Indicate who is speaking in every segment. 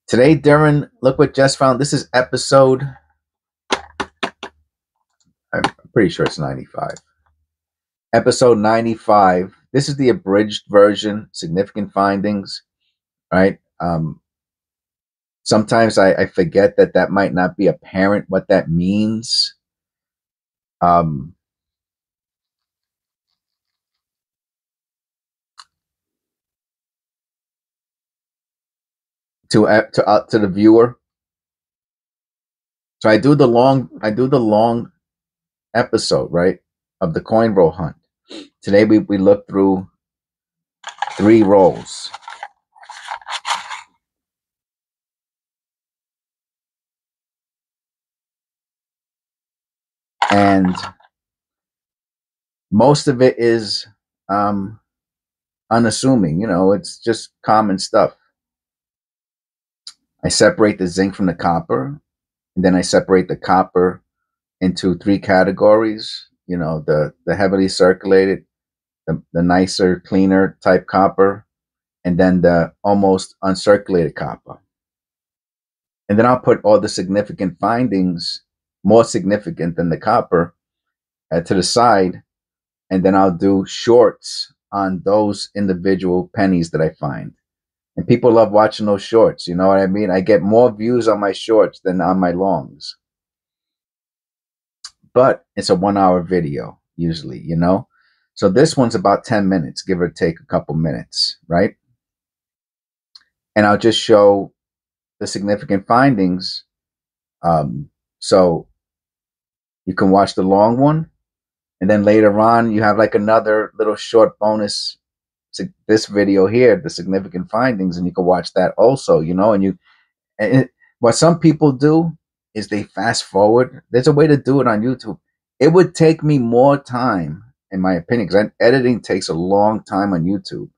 Speaker 1: Today, Darren, look what just found. This is episode, I'm pretty sure it's 95. Episode 95. This is the abridged version, significant findings, right? Sometimes I forget that might not be apparent what that means. To the viewer. So I do the long episode, right, of the coin roll hunt. Today we look through 3 rolls. And most of it is unassuming, it's just common stuff. I separate the zinc from the copper, and then I separate the copper into 3 categories, the heavily circulated, the nicer, cleaner type copper, and then the almost uncirculated copper. And then I'll put all the significant findings, more significant than the copper, to the side, and then I'll do shorts on those individual pennies that I find. And people love watching those shorts, you know what I mean? I get more views on my shorts than on my longs. But it's a 1-hour video, usually, So this one's about 10 minutes, give or take a couple minutes, right? And I'll just show the significant findings. So you can watch the long one, and then later on you have like another little short bonus, this video here, the significant findings, and you can watch that also, and what some people do is they fast forward. There's a way to do it on YouTube. It would take me more time, in my opinion, because editing takes a long time on YouTube.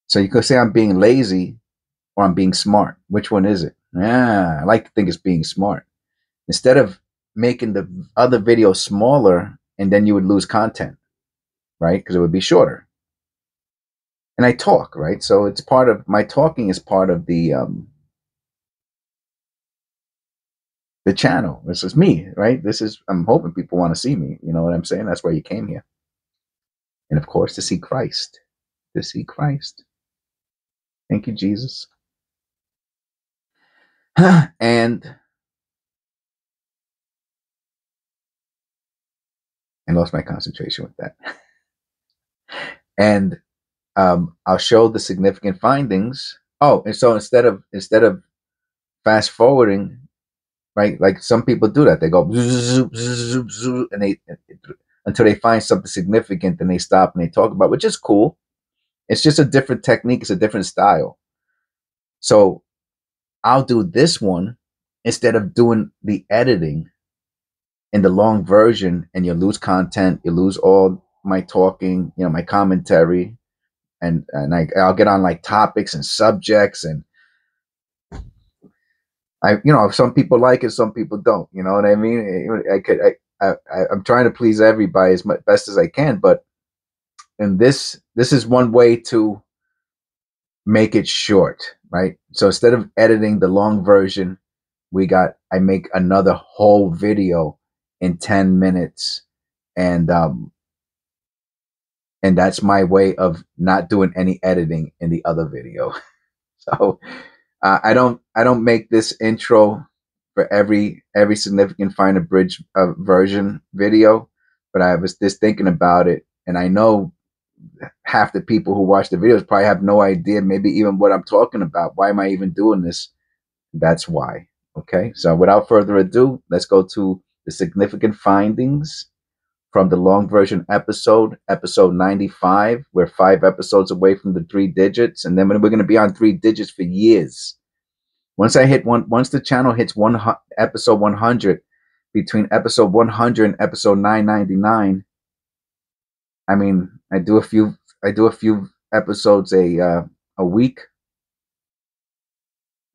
Speaker 1: So you could say I'm being lazy or I'm being smart. Which one is it? Yeah, I like to think it's being smart. Instead of making the other video smaller, and then you would lose content, right? Because it would be shorter. And I talk, right? So it's part of my talking is part of the channel. This is me, right? I'm hoping people want to see me. You know what I'm saying? That's why you came here. And of course, to see Christ. To see Christ. Thank you, Jesus. And I lost my concentration with that. And I'll show the significant findings. Oh, and so instead of fast forwarding, right? Like some people do that. They go zoop, zoop, zoop, and they until they find something significant, then they stop and they talk about, which is cool. It's just a different technique. It's a different style. So I'll do this one instead of doing the editing in the long version, and you lose content. You lose all my talking, my commentary, and I'll get on like topics and subjects, and some people like it, some people don't. You know what I mean? I'm trying to please everybody as best as I can, but this is one way to make it short, right? So instead of editing the long version, I make another whole video in 10 minutes, and that's my way of not doing any editing in the other video. So I don't make this intro for every significant find abridged version video, but I was just thinking about it, and I know half the people who watch the videos probably have no idea, maybe even what I'm talking about. Why am I even doing this? That's why. Okay, so without further ado, let's go to the significant findings from the long version episode 95. We're 5 episodes away from the 3 digits, and then we're going to be on 3 digits for years. Once the channel hits episode 100, between episode 100 and episode 999, I mean, I do a few episodes a week.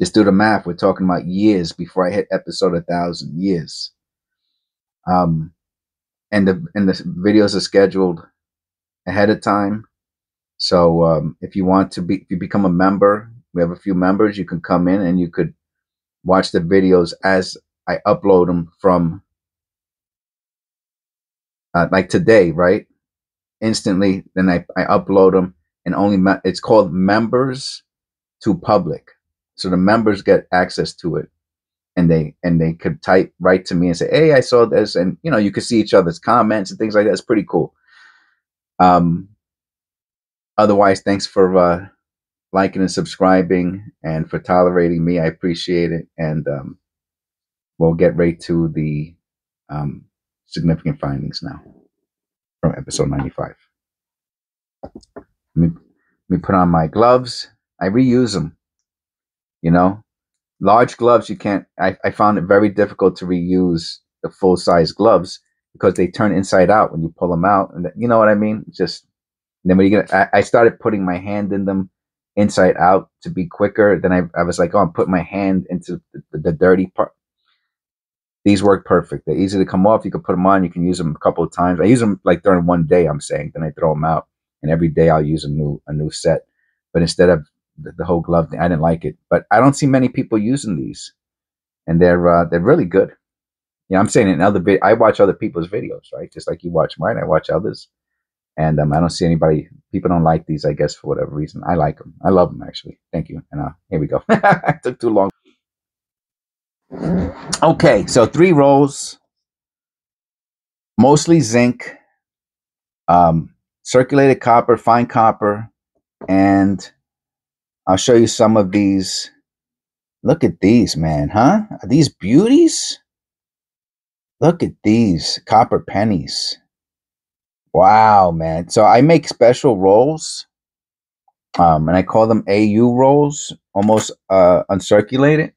Speaker 1: Just do the math. We're talking about years before I hit episode 1,000. Years. And the videos are scheduled ahead of time. So if you become a member, We have a few members. You can come in and you could watch the videos as I upload them from like today, right? Instantly. Then I upload them, and it's called members to public. So the members get access to it, and they could write to me and say, "Hey, I saw this," and you could see each other's comments and things like that. It's pretty cool. Um, Otherwise, thanks for liking and subscribing, and for tolerating me. I appreciate it, and we'll get right to the significant findings now from episode 95. Let me put on my gloves. I reuse them. Large gloves, you can't. I found it very difficult to reuse the full size gloves because they turn inside out when you pull them out, and you know what I mean. Then when I started putting my hand in them inside out to be quicker. Then I was like, oh, I'm putting my hand into the dirty part. These work perfect. They're easy to come off. You can put them on. You can use them a couple of times. I use them like during one day, I'm saying. Then I throw them out, and every day I'll use a new set. But instead of the whole glove thing, I didn't like it. But I don't see many people using these, and they're really good. I'm saying in I watch other people's videos, right? Just like you watch mine, I watch others, and I don't see people don't like these, I guess, for whatever reason. I like them. I love them, actually. Thank you. And here we go. It took too long. Okay, so 3 rolls, mostly zinc, circulated copper, fine copper, and I'll show you some of these. Look at these, man, huh? Are these beauties? Look at these copper pennies. Wow, man. So I make special rolls, and I call them AU rolls, almost uncirculated.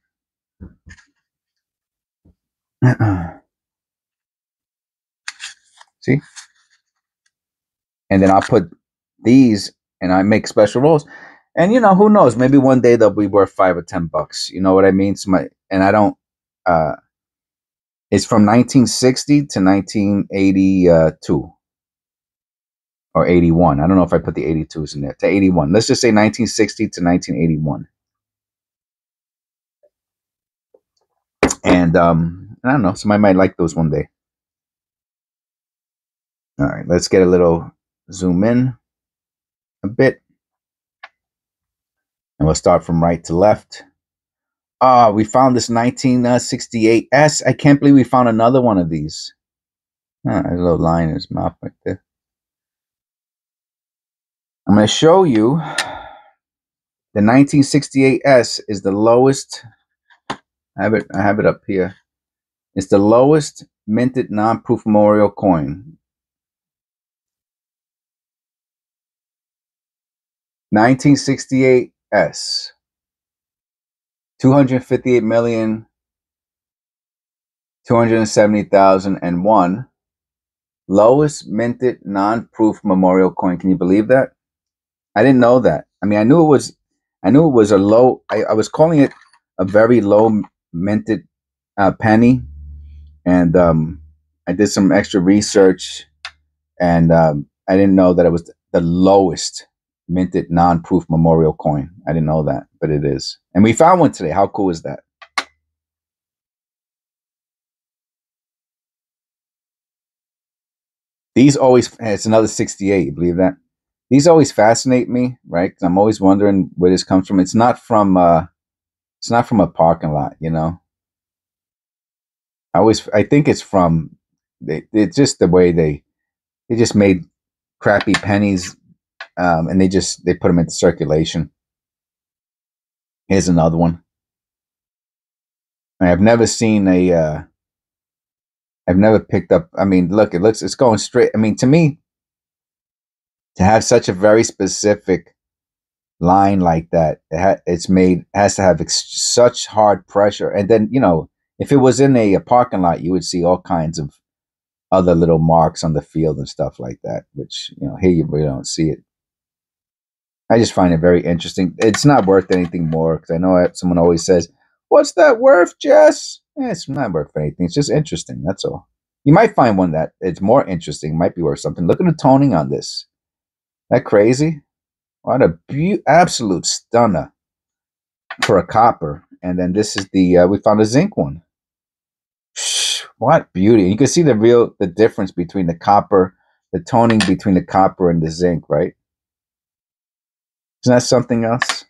Speaker 1: See? And then I'll put these, and I make special rolls. And who knows? Maybe one day they'll be worth $5 or $10. You know what I mean? I don't. It's from 1960 to 1982 or 81. I don't know if I put the 82s in there. To 81. Let's just say 1960 to 1981. And I don't know. Somebody might like those one day. All right, let's get a little zoom in a bit. And we'll start from right to left. We found this 1968 S. I can't believe we found another one of these. There's a little line in his mouth right there. I'm going to show you the 1968 S is the lowest. I have it up here. It's the lowest minted non-proof memorial coin. 1968 S. 258,270,001. Lowest minted non-proof memorial coin. Can you believe that? I didn't know that. I mean, I knew it was a low. I was calling it a very low minted penny, and I did some extra research, and I didn't know that it was the lowest minted non-proof memorial coin. I didn't know that, but it is. And we found one today. How cool is that? These always, it's another 68. You believe that? These always fascinate me, right? 'Cause I'm always wondering where this comes from. It's not from a parking lot, I think it's from, it's just the way they just made crappy pennies, and they put them into circulation. Here's another one. I've never seen I've never picked up. I mean, look, it's going straight. I mean, to me, to have such a very specific line like that, has to have such hard pressure. And then, if it was in a parking lot, you would see all kinds of other little marks on the field and stuff like that, which, here you really don't see it. I just find it very interesting. It's not worth anything more, because I know someone always says, "What's that worth, Jess?" It's not worth anything. It's just interesting. That's all. You might find one that it's more interesting, might be worth something. Look at the toning on this. That crazy? What a absolute stunner. for a copper. And then this is the, we found a zinc one. What beauty. You can see the difference between the copper, the toning between the copper and the zinc, right? Isn't that something else?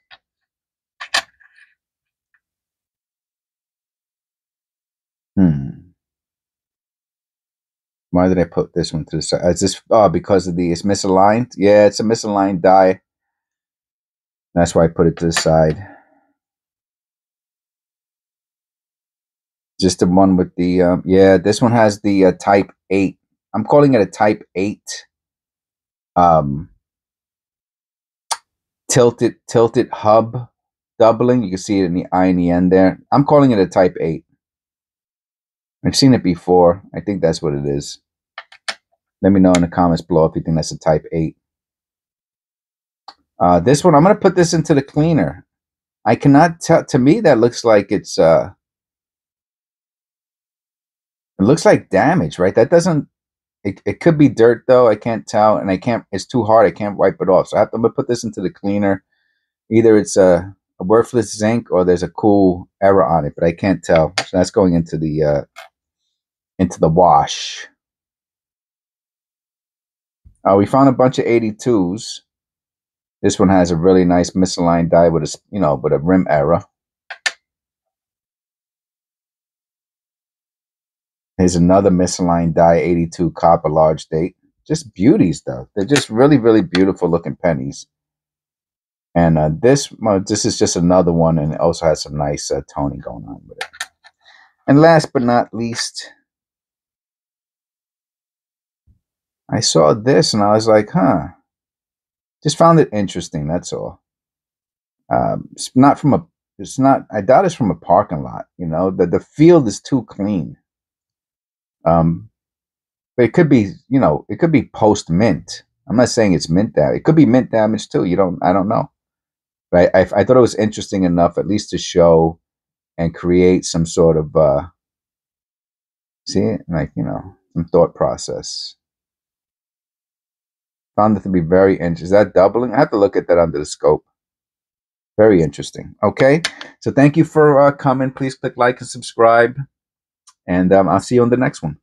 Speaker 1: Why did I put this one to the side? Is this, oh, because of it's misaligned? Yeah, it's a misaligned die. That's why I put it to the side. Just the one with the, yeah, this one has the type 8. I'm calling it a type 8. Tilted hub doubling. You can see it in the eye in the end there. I'm calling it a type 8. I've seen it before. I think that's what it is. Let me know in the comments below if you think that's a type 8. This one, I'm going to put this into the cleaner. I cannot tell. To me, that looks like it's, it looks like damage, right? That doesn't, it could be dirt though. I can't tell. And it's too hard. I can't wipe it off. So I'm going to put this into the cleaner. Either it's a worthless zinc or there's a cool error on it, but I can't tell. So that's going into the wash. We found a bunch of 82s. This one has a really nice misaligned die with a, with a rim error. Here's another misaligned die, 82 copper large date. Just beauties though. They're just really, really beautiful looking pennies. And this is just another one, and it also has some nice toning going on with it. And last but not least, I saw this and I was like, huh. Just found it interesting, that's all. It's not from a, it's not, I doubt it's from a parking lot, the field is too clean. But it could be, it could be post mint. I'm not saying it's mint damage. It could be mint damage too. I don't know. But I thought it was interesting enough, at least to show and create some sort of, some thought process. Found it to be very interesting. Is that doubling? I have to look at that under the scope. Very interesting. Okay. So thank you for coming. Please click like and subscribe. And I'll see you on the next one.